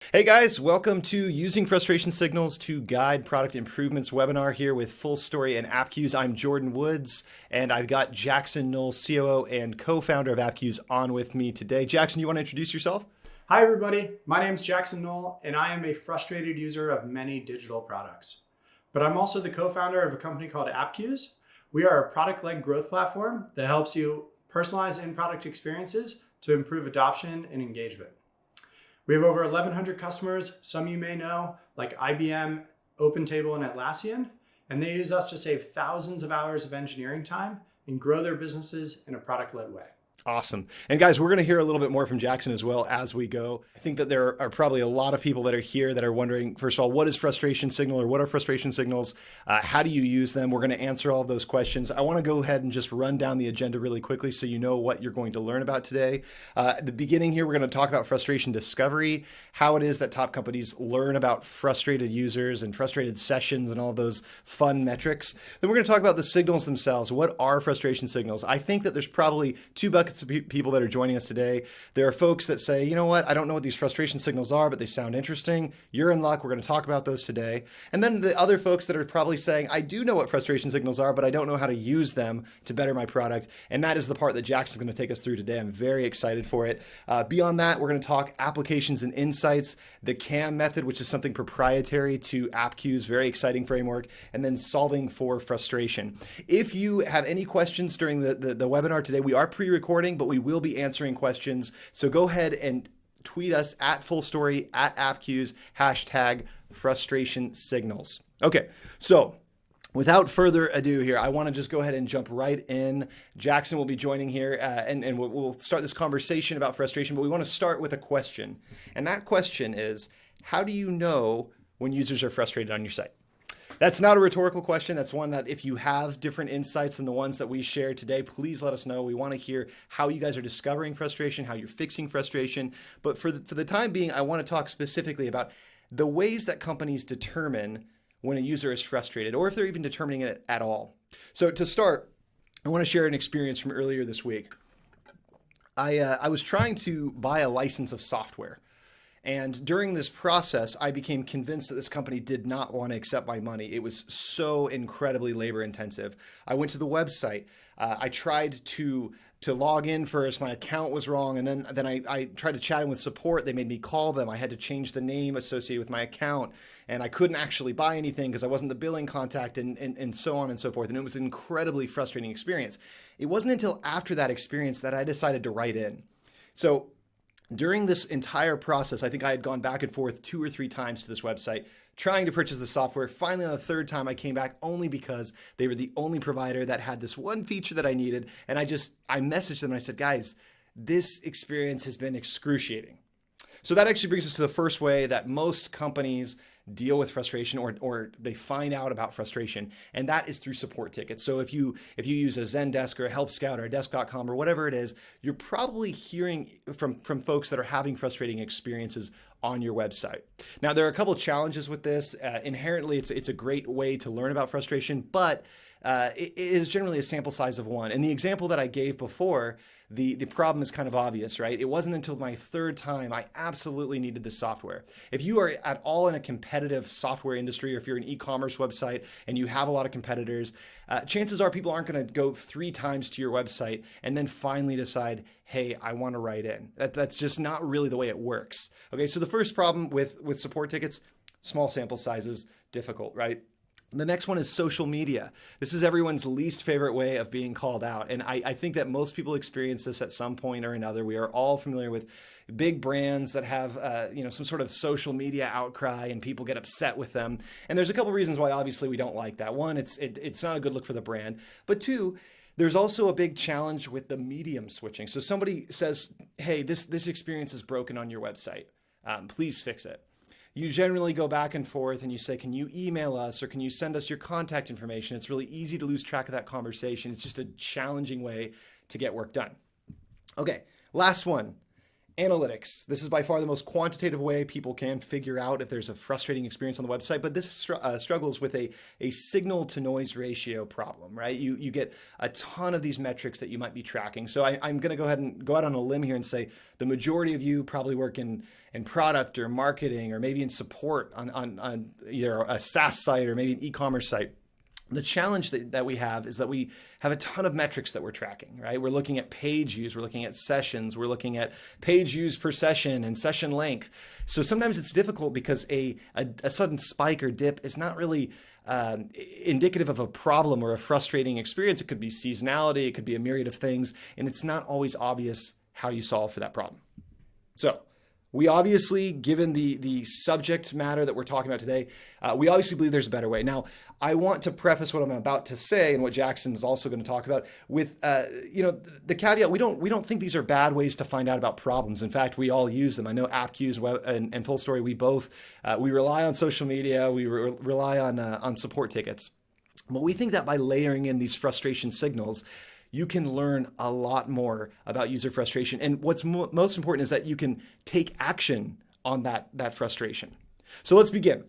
Hey guys, welcome to Using Frustration Signals to Guide Product Improvements webinar here with FullStory and Appcues. I'm Jordan Woods, and I've got Jackson Knoll, COO and co-founder of Appcues, on with me today. Jackson, you want to introduce yourself? Hi everybody, my name is Jackson Knoll, and I am a frustrated user of many digital products. But I'm also the co-founder of a company called Appcues. We are a product-led growth platform that helps you personalize in-product experiences to improve adoption and engagement. We have over 1,100 customers, some you may know, like IBM, OpenTable, and Atlassian, and they use us to save thousands of hours of engineering time and grow their businesses in a product-led way. Awesome. And guys, we're going to hear a little bit more from Jackson as well as we go. I think that there are probably a lot of people that are here that are wondering, first of all, what is frustration signal, or what are frustration signals? How do you use them? We're going to answer all of those questions. I want to go ahead and just run down the agenda really quickly so you know what you're going to learn about today. At the beginning here, we're going to talk about frustration discovery, how it is that top companies learn about frustrated users and frustrated sessions and all those fun metrics. Then we're going to talk about the signals themselves. What are frustration signals? I think that there's probably two buckets of people that are joining us today. There are folks that say, you know what, I don't know what these frustration signals are, but they sound interesting. You're in luck. We're going to talk about those today. And then the other folks that are probably saying, I do know what frustration signals are, but I don't know how to use them to better my product. And that is the part that Jackson's going to take us through today. I'm very excited for it. Beyond that, we're going to talk applications and insights, the CAM method, which is something proprietary to Appcues, very exciting framework, and then solving for frustration. If you have any questions during the webinar today, we are pre-recording, but we will be answering questions. So go ahead and tweet us at FullStory, at Appcues, hashtag frustration signals. Okay, so without further ado here, I want to just go ahead and jump right in. Jackson will be joining here and we'll start this conversation about frustration, but we want to start with a question. And that question is, how do you know when users are frustrated on your site? That's not a rhetorical question. That's one that if you have different insights than the ones that we shared today, please let us know. We want to hear how you guys are discovering frustration, how you're fixing frustration. But for the time being, I want to talk specifically about the ways that companies determine when a user is frustrated, or if they're even determining it at all. So to start, I want to share an experience from earlier this week. I was trying to buy a license of software. And during this process, I became convinced that this company did not want to accept my money. It was so incredibly labor intensive. I went to the website. I tried to log in first. My account was wrong. And then I tried to chat in with support. They made me call them. I had to change the name associated with my account. And I couldn't actually buy anything because I wasn't the billing contact and so on and so forth. And it was an incredibly frustrating experience. It wasn't until after that experience that I decided to write in. So during this entire process, I think I had gone back and forth 2 or 3 times to this website trying to purchase the software. Finally, on the third time, I came back only because they were the only provider that had this one feature that I needed. And I messaged them and I said, guys, this experience has been excruciating. So that actually brings us to the first way that most companies deal with frustration or they find out about frustration, and that is through support tickets. So if you use a Zendesk or a Help Scout or a Desk.com or whatever it is, you're probably hearing from folks that are having frustrating experiences on your website. Now, there are a couple of challenges with this. Inherently, it's a great way to learn about frustration, but it is generally a sample size of one. And the example that I gave before, the problem is kind of obvious, right? It wasn't until my third time I absolutely needed the software. If you are at all in a competitive software industry, or if you're an e-commerce website and you have a lot of competitors, chances are people aren't going to go 3 times to your website and then finally decide, hey, I want to write in. That's just not really the way it works. Okay, so the first problem with support tickets, small sample sizes, difficult, right? The next one is social media. This is everyone's least favorite way of being called out. And I think that most people experience this at some point or another. We are all familiar with big brands that have some sort of social media outcry and people get upset with them. And there's a couple reasons why obviously we don't like that. One, it's not a good look for the brand. But two, there's also a big challenge with the medium switching. So somebody says, hey, this experience is broken on your website. Please fix it. You generally go back and forth and you say, can you email us or can you send us your contact information? It's really easy to lose track of that conversation. It's just a challenging way to get work done. Okay, last one. Analytics. This is by far the most quantitative way people can figure out if there's a frustrating experience on the website, but this struggles with a signal to noise ratio problem, right? You get a ton of these metrics that you might be tracking. So I'm going to go ahead and go out on a limb here and say the majority of you probably work in product or marketing or maybe in support on either a SaaS site or maybe an e-commerce site. The challenge that we have is that we have a ton of metrics that we're tracking, right? We're looking at page views, we're looking at sessions, we're looking at page views per session and session length. So sometimes it's difficult because a sudden spike or dip is not really indicative of a problem or a frustrating experience. It could be seasonality, it could be a myriad of things, and it's not always obvious how you solve for that problem. So we obviously, given the subject matter that we're talking about today, we obviously believe there's a better way. Now, I want to preface what I'm about to say and what Jackson is also going to talk about with, the caveat: we don't think these are bad ways to find out about problems. In fact, we all use them. I know Appcues and FullStory, we both we rely on social media, we rely on support tickets, but we think that by layering in these frustration signals, you can learn a lot more about user frustration. And what's most important is that you can take action on that frustration. So let's begin.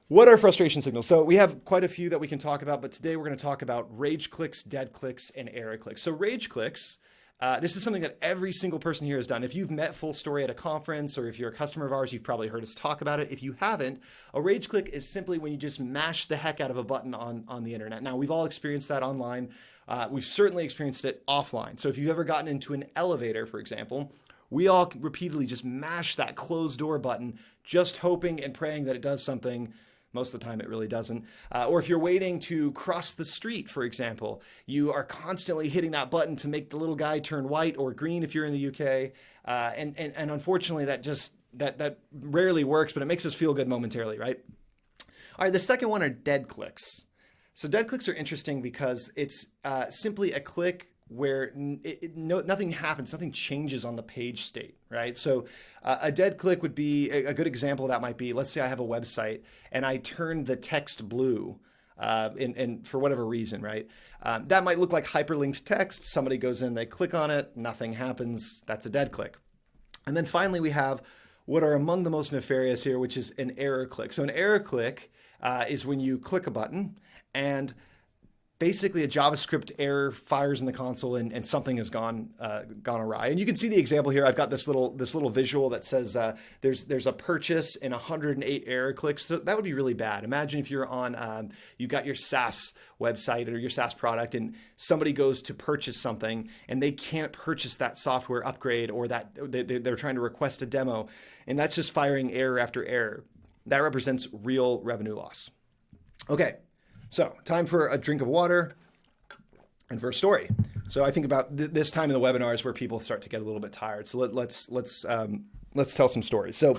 What are frustration signals? So we have quite a few that we can talk about, but today we're going to talk about rage clicks, dead clicks, and error clicks. So rage clicks, this is something that every single person here has done. If you've met FullStory at a conference or if you're a customer of ours, you've probably heard us talk about it. If you haven't, a rage click is simply when you just mash the heck out of a button on the internet. Now, we've all experienced that online. We've certainly experienced it offline. So if you've ever gotten into an elevator, for example, we all repeatedly just mash that closed door button, just hoping and praying that it does something. Most of the time it really doesn't. Or if you're waiting to cross the street, for example, you are constantly hitting that button to make the little guy turn white or green if you're in the UK. And unfortunately that rarely works, but it makes us feel good momentarily, right? All right, the second one are dead clicks. So dead clicks are interesting because it's simply a click where nothing happens, nothing changes on the page state, right? So a dead click would be, a good example of that might be, let's say I have a website and I turn the text blue and for whatever reason, right? That might look like hyperlinked text. Somebody goes in, they click on it, nothing happens. That's a dead click. And then finally we have what are among the most nefarious here, which is an error click. So an error click is when you click a button and basically a JavaScript error fires in the console and something has gone awry. And you can see the example here. I've got this little visual that says there's a purchase and 108 error clicks. So that would be really bad. Imagine if you're on you got your SaaS website or your SaaS product and somebody goes to purchase something and they can't purchase that software upgrade or that they're trying to request a demo, and that's just firing error after error. That represents real revenue loss. Okay. So time for a drink of water and for a story. So I think about this time in the webinars where people start to get a little bit tired. So let's tell some stories. So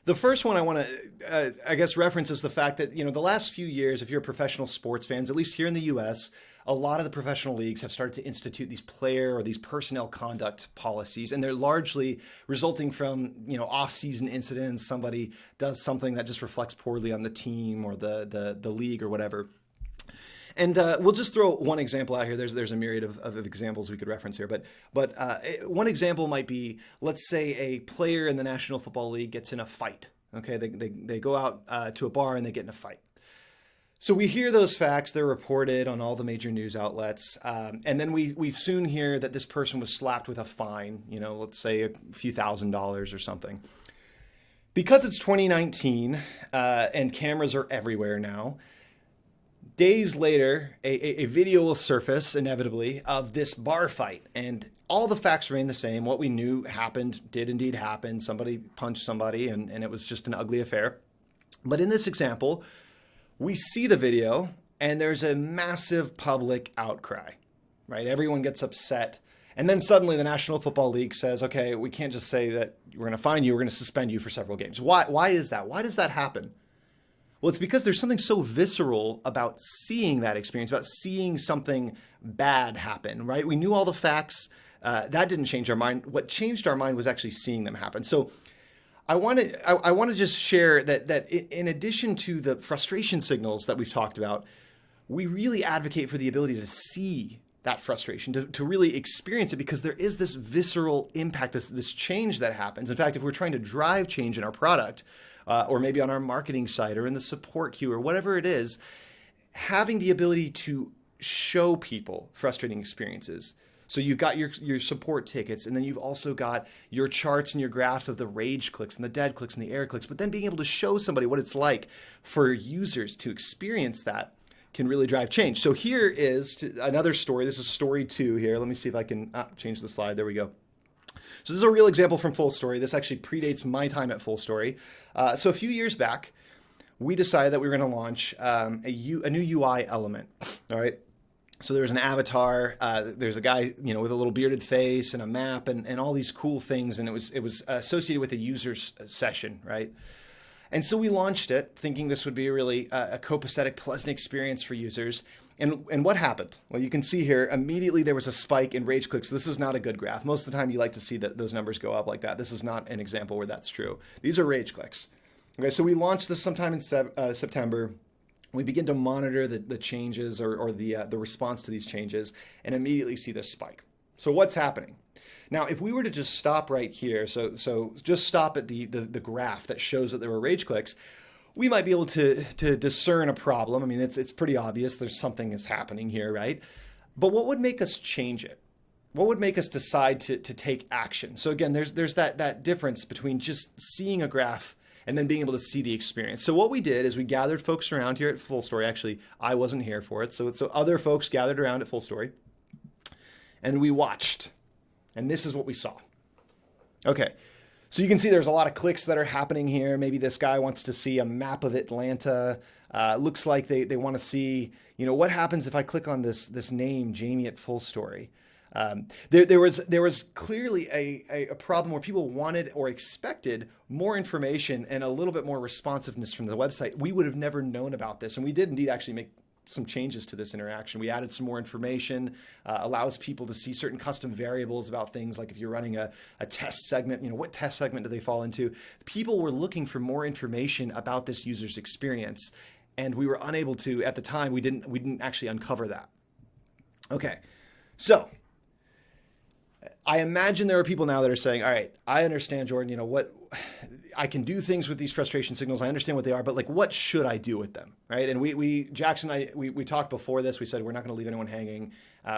the first one I want to, I guess, reference is the fact that, the last few years, if you're professional sports fans, at least here in the US, a lot of the professional leagues have started to institute these player or these personnel conduct policies, and they're largely resulting from, off-season incidents. Somebody does something that just reflects poorly on the team or the league or whatever. And we'll just throw one example out here. There's a myriad of examples we could reference here, but one example might be, let's say a player in the National Football League gets in a fight. Okay, they go out to a bar and they get in a fight. So we hear those facts, they're reported on all the major news outlets, and then we soon hear that this person was slapped with a fine, let's say a few $1,000s or something. Because it's 2019 and cameras are everywhere now, days later, a video will surface, inevitably, of this bar fight, and all the facts remain the same. What we knew happened did indeed happen. Somebody punched somebody, and it was just an ugly affair. But in this example, we see the video and there's a massive public outcry, right? Everyone gets upset. And then suddenly the National Football League says, okay, we can't just say that we're going to fine you, we're going to suspend you for several games. Why is that? Why does that happen? Well, it's because there's something so visceral about seeing that experience, about seeing something bad happen, right? We knew all the facts. That didn't change our mind. What changed our mind was actually seeing them happen. So I want to just share that in addition to the frustration signals that we've talked about, we really advocate for the ability to see that frustration, to really experience it, because there is this visceral impact, this change that happens. In fact, if we're trying to drive change in our product, or maybe on our marketing site or in the support queue or whatever it is, having the ability to show people frustrating experiences. So you've got your support tickets, and then you've also got your charts and your graphs of the rage clicks and the dead clicks and the error clicks, but then being able to show somebody what it's like for users to experience that can really drive change. So here is another story. This is story 2 here. Let me see if I can change the slide. There we go. So this is a real example from FullStory. This actually predates my time at FullStory. So a few years back, we decided that we were going to launch a new UI element. All right. So there's an avatar. There's a guy, with a little bearded face and a map and all these cool things. And it was associated with a user's session, right? And so we launched it thinking this would be really a copacetic, pleasant experience for users. And what happened? Well, you can see here, immediately there was a spike in rage clicks. This is not a good graph. Most of the time you like to see that those numbers go up like that. This is not an example where that's true. These are rage clicks. Okay, so we launched this sometime in September. We begin to monitor the changes or the response to these changes and immediately see this spike. So what's happening? Now, if we were to just stop right here, so just stop at the graph that shows that there were rage clicks, we might be able to discern a problem. I mean, it's pretty obvious there's something is happening here, right? But what would make us change it? What would make us decide to take action? So again, there's that difference between just seeing a graph and then being able to see the experience. So what we did is we gathered folks around here at FullStory. Actually, I wasn't here for it. So other folks gathered around at FullStory and we watched. And this is what we saw. Okay. So you can see there's a lot of clicks that are happening here. Maybe this guy wants to see a map of Atlanta. Looks like they want to see, what happens if I click on this name, Jamie at FullStory. There was clearly a problem where people wanted or expected more information and a little bit more responsiveness from the website. We would have never known about this. And we did indeed actually make some changes to this interaction. We added some more information, allows people to see certain custom variables about things like if you're running a test segment, what test segment do they fall into? People were looking for more information about this user's experience, and we were unable to, at the time, we didn't actually uncover that. Okay, so I imagine there are people now that are saying, all right, I understand, Jordan, what I can do things with these frustration signals. I understand what they are, but what should I do with them, right? And Jackson and I, we talked before this. We said we're not going to leave anyone hanging.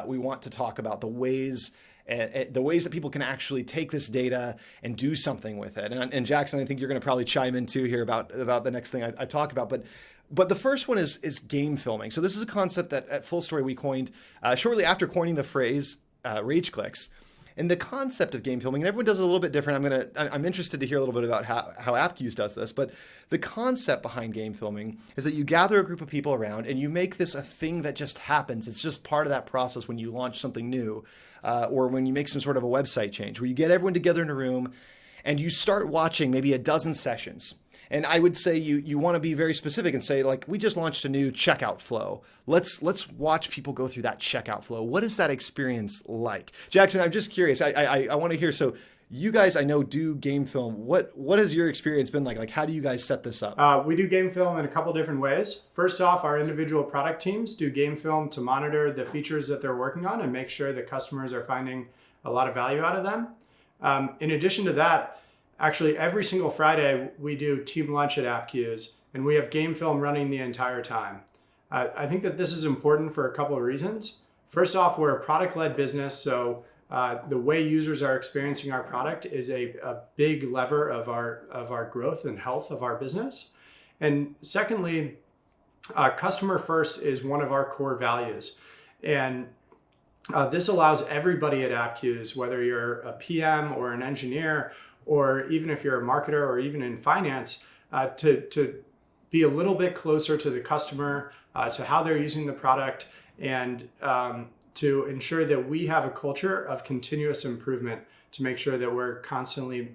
We want to talk about the ways that people can actually take this data and do something with it. And Jackson, I think you're going to probably chime in too here about the next thing I talk about. But the first one is game filming. So this is a concept that at FullStory we coined shortly after coining the phrase rage clicks. And the concept of game filming, and everyone does it a little bit different. I'm interested to hear a little bit about how Appcues does this, but the concept behind game filming is that you gather a group of people around and you make this a thing that just happens. It's just part of that process when you launch something new, or when you make some sort of a website change, where you get everyone together in a room and you start watching maybe a dozen sessions. And I would say you want to be very specific and say, we just launched a new checkout flow. Let's watch people go through that checkout flow. What is that experience like? Jackson, I'm just curious. I want to hear. So you guys, I know, do game film. What has your experience been like? How do you guys set this up? We do game film in a couple different ways. First off, our individual product teams do game film to monitor the features that they're working on and make sure that customers are finding a lot of value out of them. In addition to that, actually, every single Friday, we do team lunch at Appcues, and we have game film running the entire time. I think that this is important for a couple of reasons. First off, we're a product-led business, so the way users are experiencing our product is a big lever of our growth and health of our business. And secondly, customer first is one of our core values. And this allows everybody at Appcues, whether you're a PM or an engineer, or even if you're a marketer or even in finance, to be a little bit closer to the customer, to how they're using the product, and to ensure that we have a culture of continuous improvement to make sure that we're constantly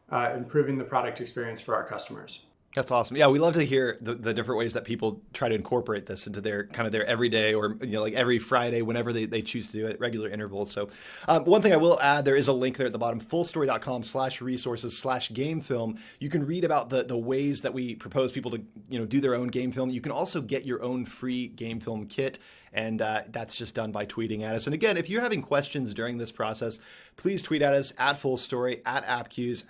improving the product experience for our customers. That's awesome. Yeah, we love to hear the different ways that people try to incorporate this into their everyday, or every Friday, whenever they choose to do it at regular intervals. So one thing I will add, there is a link there at the bottom, fullstory.com/resources/gamefilm. You can read about the ways that we propose people to do their own game film. You can also get your own free game film kit And that's just done by tweeting at us. And again, if you're having questions during this process, please tweet at us at FullStory, at Appcues,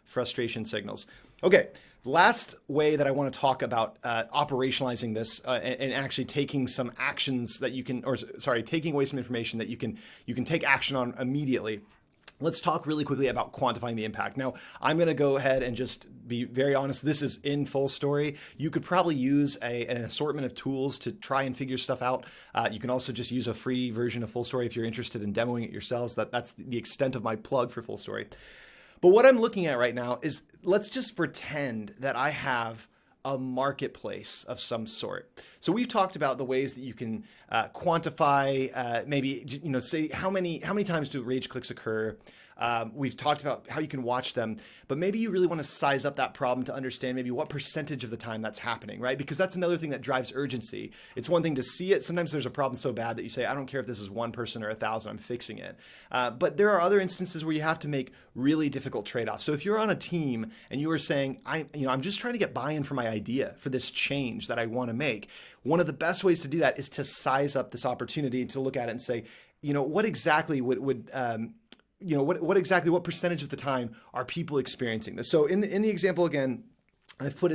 #frustration signals. Okay. Last way that I want to talk about operationalizing this and actually taking some actions that you can, or sorry, taking away some information that you can take action on immediately. Let's talk really quickly about quantifying the impact. Now, I'm going to go ahead and just be very honest. This is in FullStory. You could probably use an assortment of tools to try and figure stuff out. You can also just use a free version of FullStory if you're interested in demoing it yourselves. That's the extent of my plug for FullStory. But what I'm looking at right now is, let's just pretend that I have a marketplace of some sort. So we've talked about the ways that you can quantify, maybe, say how many times do rage clicks occur. We've talked about how you can watch them, but maybe you really want to size up that problem to understand maybe what percentage of the time that's happening, right? Because that's another thing that drives urgency. It's one thing to see it. Sometimes there's a problem so bad that you say, I don't care if this is one person or 1,000, I'm fixing it. But there are other instances where you have to make really difficult trade-offs. So if you're on a team and you are saying, I'm just trying to get buy-in for my idea for this change that I want to make, one of the best ways to do that is to size up this opportunity and to look at it and say, what exactly what percentage of the time are people experiencing this? So in the example again, I've put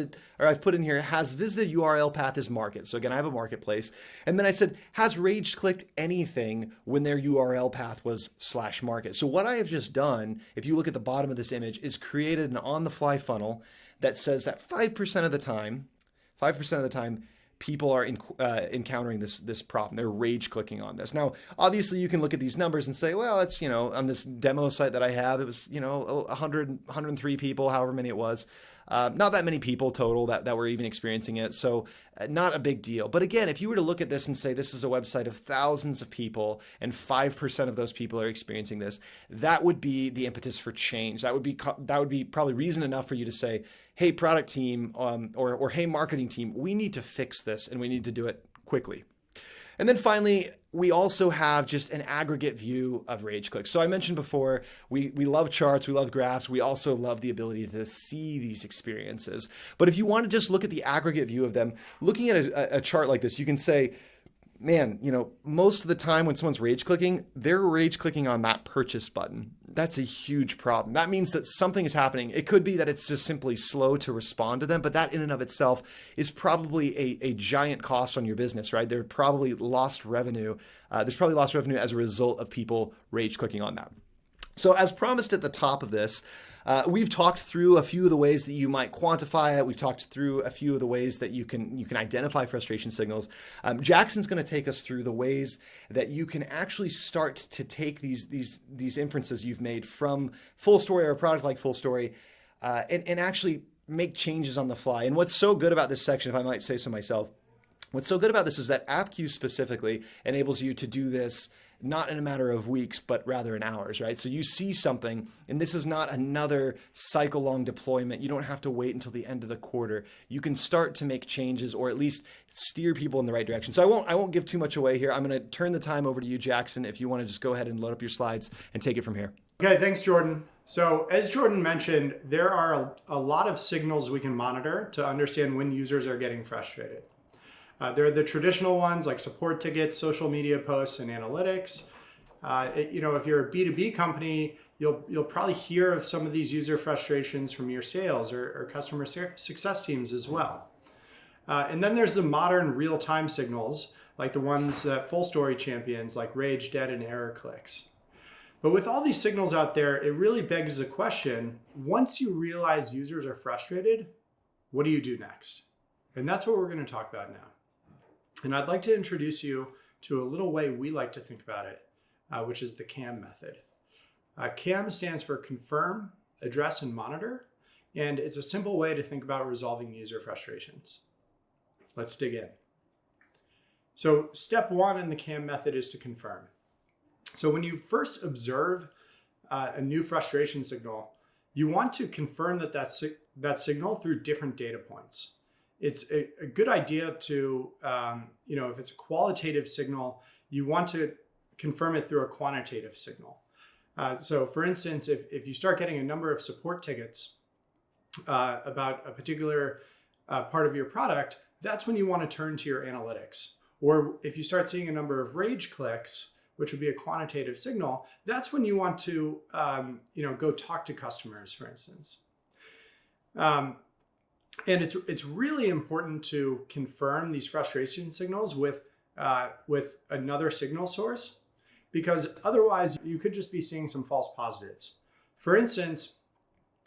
in here, has visited URL path as market. So again, I have a marketplace. And then I said, has rage clicked anything when their URL path was /market? So what I have just done, if you look at the bottom of this image, is created an on-the-fly funnel that says that 5% of the time, people are encountering this problem. They're rage clicking on this. Now, obviously you can look at these numbers and say, well, that's, on this demo site that I have, it was, 103 people, however many it was. Not that many people total that were even experiencing it. So not a big deal. But again, if you were to look at this and say, this is a website of thousands of people and 5% of those people are experiencing this, that would be the impetus for change. That would be probably reason enough for you to say, hey, product team, or hey, marketing team, we need to fix this and we need to do it quickly. And then finally, we also have just an aggregate view of rage clicks. So I mentioned before, we love charts, we love graphs, we also love the ability to see these experiences. But if you want to just look at the aggregate view of them, looking at a chart like this, you can say, man, most of the time when someone's rage clicking, they're rage clicking on that purchase button. That's a huge problem. That means that something is happening. It could be that it's just simply slow to respond to them, but that in and of itself is probably a giant cost on your business, right? There's probably lost revenue as a result of people rage clicking on that. So as promised at the top of this, we've talked through a few of the ways that you might quantify it. We've talked through a few of the ways that you can identify frustration signals. Jackson's going to take us through the ways that you can actually start to take these inferences you've made from FullStory or a product like FullStory and actually make changes on the fly. And what's so good about this section, if I might say so myself, what's so good about this is that Appcues specifically enables you to do this not in a matter of weeks, but rather in hours, right? So you see something, and this is not another cycle-long deployment. You don't have to wait until the end of the quarter. You can start to make changes or at least steer people in the right direction. So I won't give too much away here. I'm going to turn the time over to you, Jackson, if you want to just go ahead and load up your slides and take it from here. Okay, thanks, Jordan. So as Jordan mentioned, there are a lot of signals we can monitor to understand when users are getting frustrated. There are the traditional ones like support tickets, social media posts, and analytics. If you're a B2B company, you'll probably hear of some of these user frustrations from your sales or customer success teams as well. And then there's the modern real-time signals, like the ones that FullStory champions, like rage, dead, and error clicks. But with all these signals out there, it really begs the question, once you realize users are frustrated, what do you do next? And that's what we're going to talk about now. And I'd like to introduce you to a little way we like to think about it, which is the CAM method. CAM stands for Confirm, Address, and Monitor, and it's a simple way to think about resolving user frustrations. Let's dig in. So step one in the CAM method is to confirm. So when you first observe a new frustration signal, you want to confirm that signal through different data points. It's a good idea to, if it's a qualitative signal, you want to confirm it through a quantitative signal. So for instance, if you start getting a number of support tickets about a particular part of your product, that's when you want to turn to your analytics. or if you start seeing a number of rage clicks, which would be a quantitative signal, that's when you want to go talk to customers, for instance. And it's really important to confirm these frustration signals with another signal source, because otherwise you could just be seeing some false positives. For instance,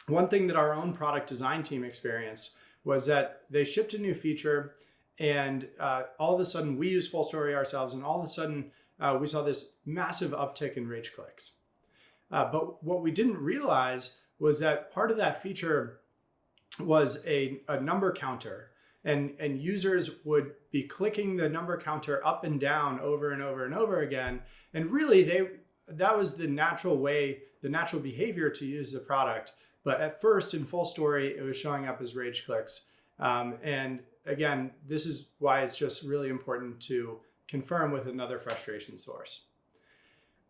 one thing that our own product design team experienced was that they shipped a new feature, and all of a sudden we use FullStory ourselves, and all of a sudden we saw this massive uptick in rage clicks. But what we didn't realize was that part of that feature was a number counter, and users would be clicking the number counter up and down over and over and over again. And really that was the natural behavior to use the product. But at first in FullStory, it was showing up as rage clicks. And again, this is why it's just really important to confirm with another frustration source.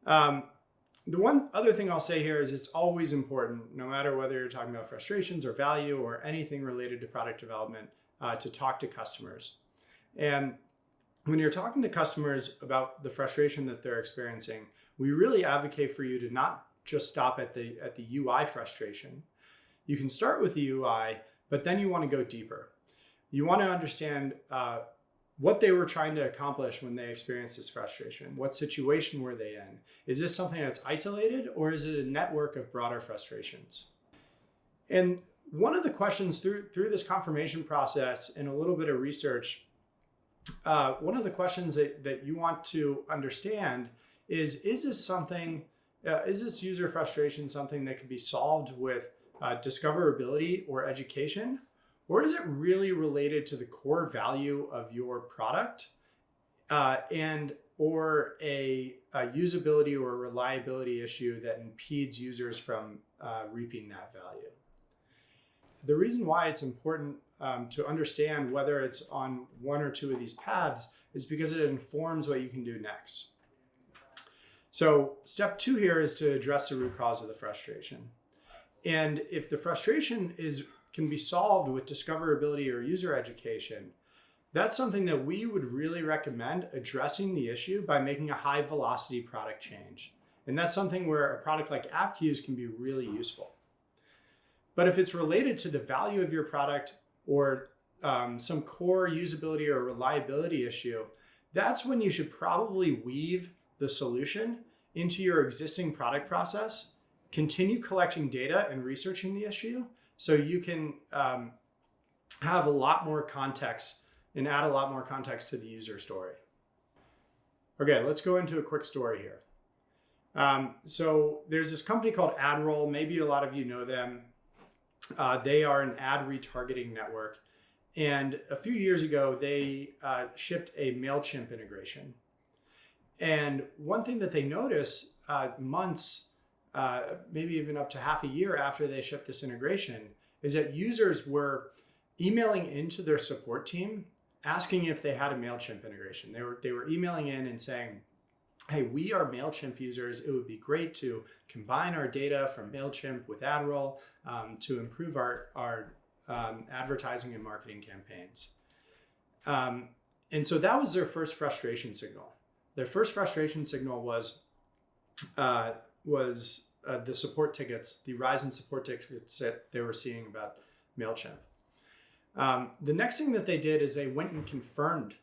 The one other thing I'll say here is it's always important, no matter whether you're talking about frustrations or value or anything related to product development, to talk to customers. And when you're talking to customers about the frustration that they're experiencing, we really advocate for you to not just stop at the UI frustration. You can start with the UI, but then you want to go deeper. You want to understand what they were trying to accomplish when they experienced this frustration. What situation were they in? Is this something that's isolated, or is it a network of broader frustrations? And one of the questions through this confirmation process and a little bit of research, one of the questions that you want to understand is this user frustration something that could be solved with discoverability or education? Or is it really related to the core value of your product or a usability or reliability issue that impedes users from reaping that value? The reason why it's important to understand whether it's on one or two of these paths is because it informs what you can do next. So step 2 here is to address the root cause of the frustration. And if the frustration can be solved with discoverability or user education, that's something that we would really recommend addressing the issue by making a high velocity product change. And that's something where a product like Appcues can be really useful. But if it's related to the value of your product or some core usability or reliability issue, that's when you should probably weave the solution into your existing product process, continue collecting data and researching the issue, so you can have a lot more context and add a lot more context to the user story. Okay, let's go into a quick story here. So there's this company called AdRoll. Maybe a lot of you know them. They are an ad retargeting network. And a few years ago, they shipped a MailChimp integration. And one thing that they noticed months, maybe even up to half a year after they shipped this integration, is that users were emailing into their support team asking if they had a MailChimp integration. They were emailing in and saying, hey, we are MailChimp users. It would be great to combine our data from MailChimp with AdRoll to improve our advertising and marketing campaigns. And so that was their first frustration signal. Their first frustration signal was the support tickets, the rise in support tickets that they were seeing about MailChimp. The next thing that they did is they went and confirmed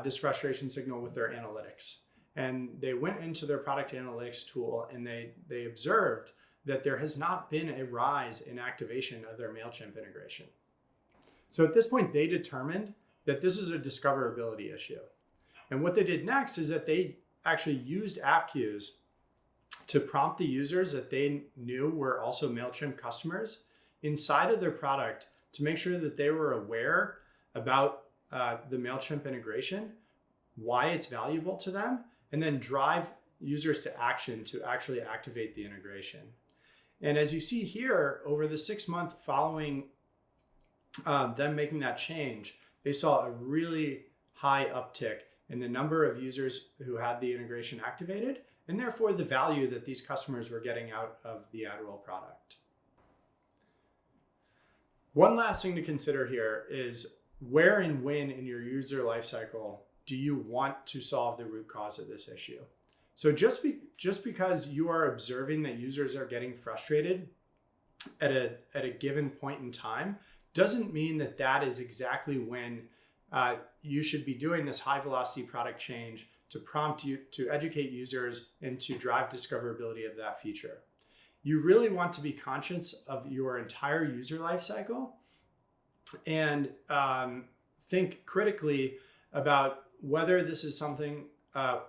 this frustration signal with their analytics. And they went into their product analytics tool and they observed that there has not been a rise in activation of their MailChimp integration. So at this point, they determined that this is a discoverability issue. And what they did next is that they actually used Appcues to prompt the users that they knew were also MailChimp customers inside of their product to make sure that they were aware about the MailChimp integration, why it's valuable to them, and then drive users to action to actually activate the integration. And as you see here, over the 6 months following them making that change, they saw a really high uptick in the number of users who had the integration activated, and therefore the value that these customers were getting out of the AdRoll product. One last thing to consider here is where and when in your user lifecycle do you want to solve the root cause of this issue? So just because you are observing that users are getting frustrated at a given point in time doesn't mean that that is exactly when you should be doing this high velocity product change to prompt you to educate users and to drive discoverability of that feature. You really want to be conscious of your entire user lifecycle and think critically about whether this is something,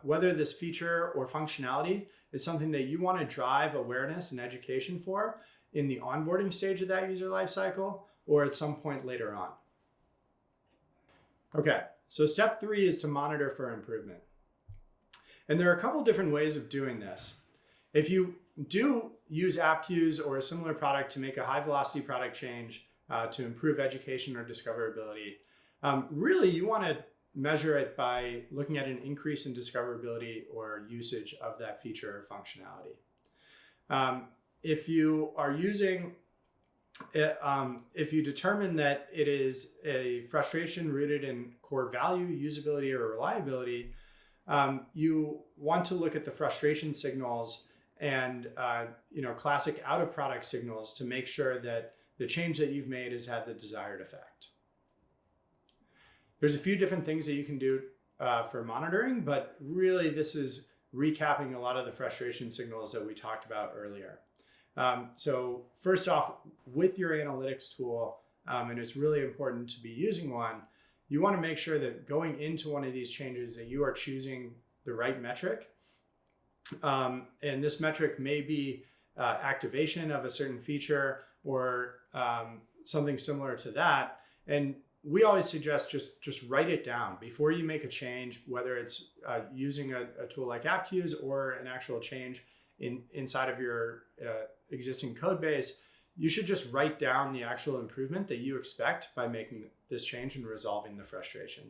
whether this feature or functionality is something that you want to drive awareness and education for in the onboarding stage of that user lifecycle or at some point later on. Okay, so step 3 is to monitor for improvement. And there are a couple different ways of doing this. If you do use Appcues or a similar product to make a high velocity product change to improve education or discoverability, really you want to measure it by looking at an increase in discoverability or usage of that feature or functionality. If you are using, if you determine that it is a frustration rooted in core value, usability, or reliability, you want to look at the frustration signals and classic out of product signals to make sure that the change that you've made has had the desired effect. There's a few different things that you can do for monitoring, but really this is recapping a lot of the frustration signals that we talked about earlier. So first off, with your analytics tool, and it's really important to be using one, you want to make sure that going into one of these changes that you are choosing the right metric. And this metric may be activation of a certain feature or something similar to that. And we always suggest just write it down before you make a change, whether it's using a tool like Appcues or an actual change inside of your existing code base. You should just write down the actual improvement that you expect by making this change and resolving the frustration.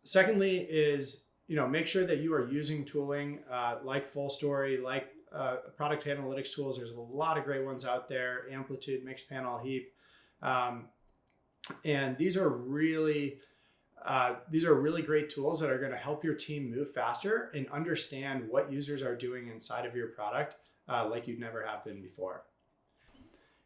Secondly is, make sure that you are using tooling like FullStory, like product analytics tools. There's a lot of great ones out there, Amplitude, Mixpanel, Heap. And these are really great tools that are going to help your team move faster and understand what users are doing inside of your product like you never have been before.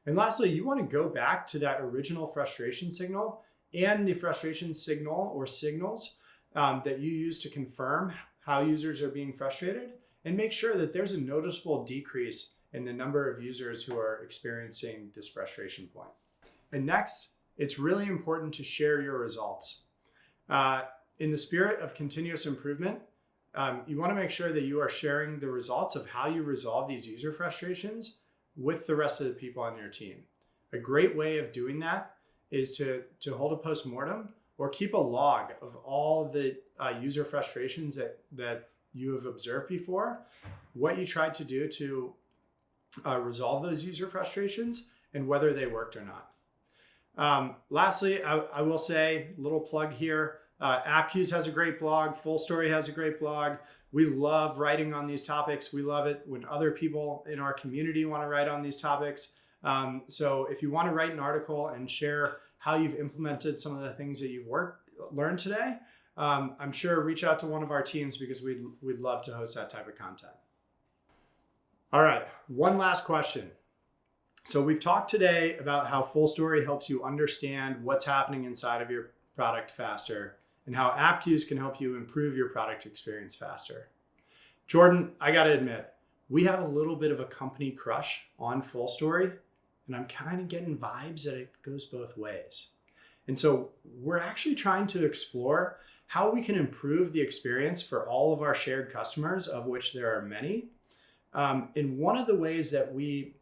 And lastly, you want to go back to that original frustration signal and the frustration signal or signals that you use to confirm how users are being frustrated and make sure that there's a noticeable decrease in the number of users who are experiencing this frustration point. And next, it's really important to share your results. In the spirit of continuous improvement, you want to make sure that you are sharing the results of how you resolve these user frustrations with the rest of the people on your team. A great way of doing that is to hold a postmortem or keep a log of all the user frustrations that you have observed before, what you tried to do to resolve those user frustrations, and whether they worked or not. Lastly, I will say, little plug here, Appcues has a great blog, FullStory has a great blog. We love writing on these topics. We love it when other people in our community want to write on these topics. So if you want to write an article and share how you've implemented some of the things that you've learned today, I'm sure reach out to one of our teams because we'd love to host that type of content. All right, one last question. So we've talked today about how FullStory helps you understand what's happening inside of your product faster and how Appcues can help you improve your product experience faster. Jordan, I got to admit, we have a little bit of a company crush on FullStory, and I'm kind of getting vibes that it goes both ways. And so we're actually trying to explore how we can improve the experience for all of our shared customers, of which there are many. And one of the things that we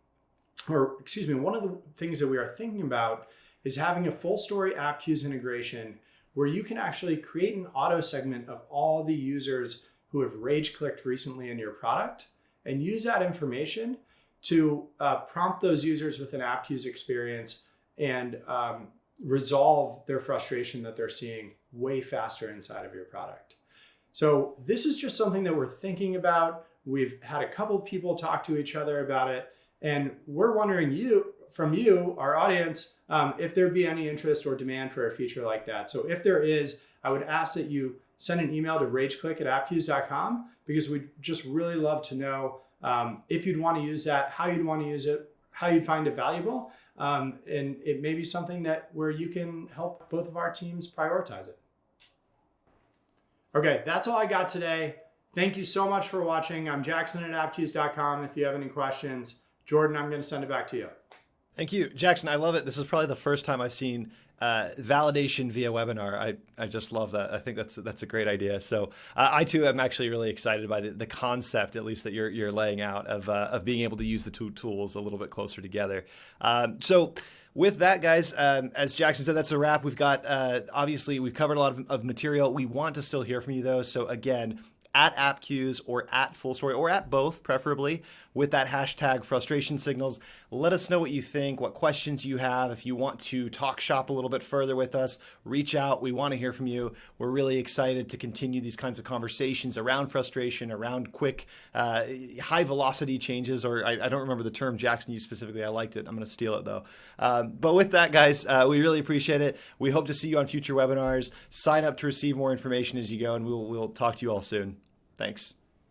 are thinking about is having a FullStory Appcues integration where you can actually create an auto segment of all the users who have rage clicked recently in your product and use that information to prompt those users with an Appcues experience and resolve their frustration that they're seeing way faster inside of your product. So this is just something that we're thinking about. We've had a couple people talk to each other about it, and we're wondering from you, our audience, if there'd be any interest or demand for a feature like that. So if there is, I would ask that you send an email to rageclick@appcues.com, because we'd just really love to know if you'd want to use that, how you'd want to use it, how you'd find it valuable. And it may be something where you can help both of our teams prioritize it. Okay, that's all I got today. Thank you so much for watching. I'm Jackson at appcues.com. If you have any questions, Jordan, I'm going to send it back to you. Thank you, Jackson. I love it. This is probably the first time I've seen validation via webinar. I just love that. I think that's a great idea. So I too am actually really excited by the concept, at least that you're laying out, of being able to use the two tools a little bit closer together. So with that, guys, as Jackson said, that's a wrap. We've got obviously we've covered a lot of material. We want to still hear from you though. So again, at Appcues or at FullStory or at both, preferably, with that hashtag frustration signals. Let us know what you think, what questions you have. If you want to talk shop a little bit further with us, reach out. We want to hear from you. We're really excited to continue these kinds of conversations around frustration, around quick, high velocity changes, or I don't remember the term Jackson used specifically. I liked it. I'm going to steal it though. But with that, guys, we really appreciate it. We hope to see you on future webinars. Sign up to receive more information as you go, and we'll talk to you all soon. Thanks.